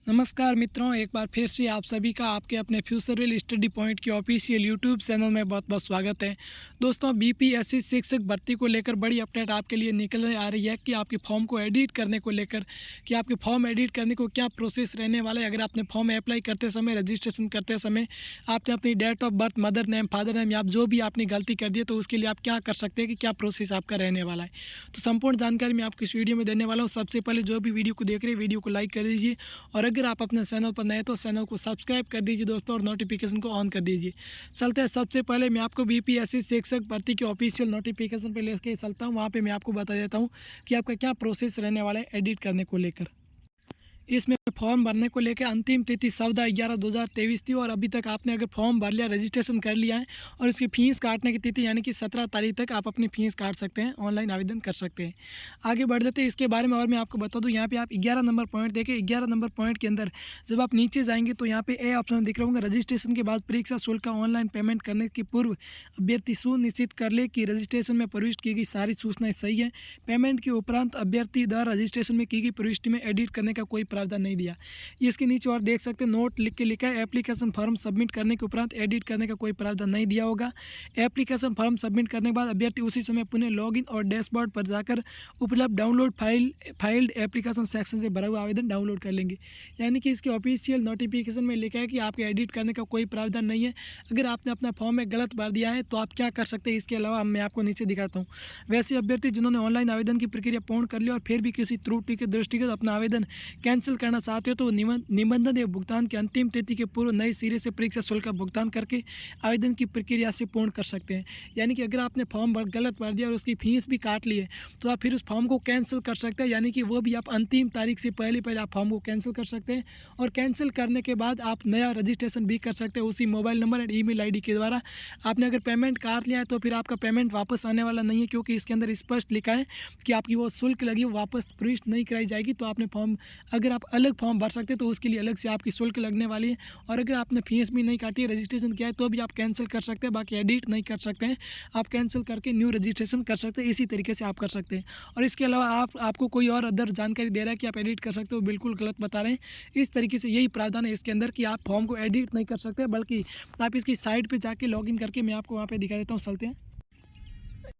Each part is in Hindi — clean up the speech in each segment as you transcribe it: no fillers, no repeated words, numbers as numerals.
नमस्कार मित्रों, एक बार फिर से आप सभी का आपके अपने फ्यूचरवेल स्टडी पॉइंट के ऑफिशियल यूट्यूब चैनल में बहुत बहुत स्वागत है। दोस्तों, बीपीएससी शिक्षक भर्ती को लेकर बड़ी अपडेट आपके लिए निकल आ रही है कि आपके फॉर्म को एडिट करने को लेकर कि आपके फॉर्म एडिट करने को क्या प्रोसेस रहने वाला है। अगर आपने फॉर्म अप्लाई करते समय, रजिस्ट्रेशन करते समय आपने अपनी date of birth, mother name, father name या जो भी आपने गलती कर दी है, तो उसके लिए आप क्या कर सकते हैं कि क्या प्रोसेस आपका रहने वाला है। तो संपूर्ण जानकारी मैं आपको इस वीडियो में देने वाला हूँ। सबसे पहले जो भी वीडियो को देख रहे हैं, वीडियो को लाइक कर दीजिए और अगर आप अपने चैनल पर नए तो चैनल को सब्सक्राइब कर दीजिए दोस्तों और नोटिफिकेशन को ऑन कर दीजिए। चलते हैं, सबसे पहले मैं आपको बीपीएससी शिक्षक भर्ती के ऑफिशियल नोटिफिकेशन पे लेके चलता हूँ। वहाँ पे मैं आपको बता देता हूँ कि आपका क्या प्रोसेस रहने वाला है एडिट करने को लेकर। इसमें फॉर्म भरने को लेकर अंतिम तिथि 14/11/2023 थी और अभी तक आपने अगर फॉर्म भर लिया, रजिस्ट्रेशन कर लिया है और इसकी फ़ीस काटने की तिथि यानी कि 17 तारीख तक आप अपनी फ़ीस काट सकते हैं, ऑनलाइन आवेदन कर सकते हैं। आगे बढ़ जाते हैं इसके बारे में और मैं आपको बता दूं, यहाँ पे आप 11 नंबर पॉइंट देखें। 11 नंबर पॉइंट के अंदर जब आप नीचे जाएंगे तो यहाँ पे ए ऑप्शन दिख रहा होगा, रजिस्ट्रेशन के बाद परीक्षा शुल्क का ऑनलाइन पेमेंट करने के पूर्व अभ्यर्थी सुनिश्चित कर ले कि रजिस्ट्रेशन में प्रविष्ट की गई सारी सूचनाएं सही है। पेमेंट के उपरांत अभ्यर्थी द्वारा रजिस्ट्रेशन में की गई प्रविष्टि में एडिट करने का कोई प्रावधान नहीं दिया। इसके नीचे और देख सकते हैं, नोट लिख के लिखा है, एप्लीकेशन फॉर्म सबमिट करने के उपरांत एडिट करने का कोई प्रावधान नहीं दिया होगा। एप्लीकेशन फॉर्म सबमिट करने के बाद अभ्यर्थी उसी समय पुनः लॉगिन और डैशबोर्ड पर जाकर उपलब्ध डाउनलोड फाइल्ड एप्लीकेशन सेक्शन से भरा हुआ आवेदन डाउनलोड कर लेंगे। यानी कि इसके ऑफिशियल नोटिफिकेशन में लिखा है कि आपके एडिट करने का कोई प्रावधान नहीं है। अगर आपने अपना फॉर्म में गलत भर दिया है तो आप क्या कर सकते हैं, इसके अलावा मैं आपको नीचे दिखाता हूँ। वैसे अभ्यर्थी जिन्होंने ऑनलाइन आवेदन की प्रक्रिया पूर्ण कर ली और फिर भी किसी त्रुटि के दृष्टिगत अपना आवेदन कैंसिल करना चाहते हो तो निबंधन या भुगतान की अंतिम तिथि के पूर्व नए सिरे से परीक्षा शुल्क का भुगतान करके आवेदन की प्रक्रिया से पूर्ण कर सकते हैं। यानी कि अगर आपने फॉर्म गलत भर दिया और उसकी फीस भी काट ली है तो आप फिर उस फॉर्म को कैंसिल कर सकते हैं। यानी कि वो भी आप अंतिम तारीख से पहले आप फॉर्म को कैंसिल कर सकते हैं और कैंसिल करने के बाद आप नया रजिस्ट्रेशन भी कर सकते हैं उसी mobile number and email ID के द्वारा। आपने अगर पेमेंट काट लिया है तो फिर आपका पेमेंट वापस आने वाला नहीं है, क्योंकि इसके अंदर स्पष्ट लिखा है कि आपकी वो शुल्क लगी वो वापस प्रविष्ट नहीं कराई जाएगी। तो आपने फॉर्म, अगर आप अलग फॉर्म भर सकते हैं तो उसके लिए अलग से आपकी शुल्क लगने वाली है। और अगर आपने फीस भी नहीं काटी है, रजिस्ट्रेशन किया है, तो भी आप कैंसिल कर सकते हैं, बाकी एडिट नहीं कर सकते हैं। आप कैंसिल करके न्यू रजिस्ट्रेशन कर सकते हैं, इसी तरीके से आप कर सकते हैं। और इसके अलावा आपको कोई और अदर जानकारी दे रहा है कि आप एडिट कर सकते हो, बिल्कुल गलत बता रहे हैं। इस तरीके से यही प्रावधान है इसके अंदर कि आप फॉर्म को एडिट नहीं कर सकते, बल्कि आप इसकी साइट पर जाके लॉगिन करके मैं आपको वहाँ पर दिखा देता हूँ। चलते हैं,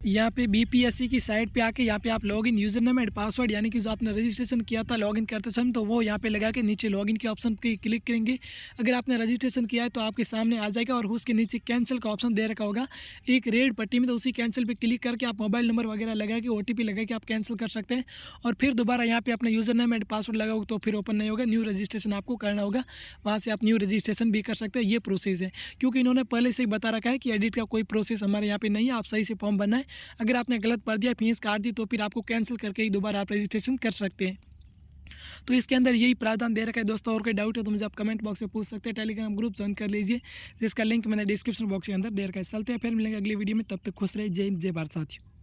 यहाँ पे बीपीएससी की साइट पे आके यहाँ पे आप login user name and password यानी कि जो आपने रजिस्ट्रेशन किया था लॉगिन करते समय, तो वो यहाँ पे लगा के नीचे लॉगिन के ऑप्शन पे क्लिक करेंगे। अगर आपने रजिस्ट्रेशन किया है तो आपके सामने आ जाएगा और उसके नीचे कैंसिल का ऑप्शन दे रखा होगा एक रेड पट्टी में, तो उसी कैंसिल पे क्लिक करके आप मोबाइल नंबर वगैरह लगा के OTP लगा के आप कैंसिल कर सकते हैं। और फिर दोबारा यहाँ पे अपना यूज़र नेम एंड पासवर्ड लगाओगे तो फिर ओपन नहीं होगा, न्यू रजिस्ट्रेशन आपको करना होगा। वहाँ से आप न्यू रजिस्ट्रेशन भी कर सकते हैं। ये प्रोसेस है, क्योंकि इन्होंने पहले से ही बता रखा है कि एडिट का कोई प्रोसेस हमारे यहाँ पे नहीं है, आप सही से फॉर्म भरना है। अगर आपने गलत भर दिया, फीस काट दी, तो फिर आपको कैंसिल करके ही दोबारा आप रजिस्ट्रेशन कर सकते हैं। तो इसके अंदर यही प्रावधान दे रखा है दोस्तों। और कोई डाउट है तो मुझे आप कमेंट बॉक्स में पूछ सकते हैं। टेलीग्राम ग्रुप ज्वाइन कर लीजिए, जिसका लिंक मैंने डिस्क्रिप्शन बॉक्स के अंदर दे रखा है। चलते हैं, फिर मिलेंगे अगली वीडियो में, तब तक खुश रहिए। जय हिंद, जय भारत साथियों।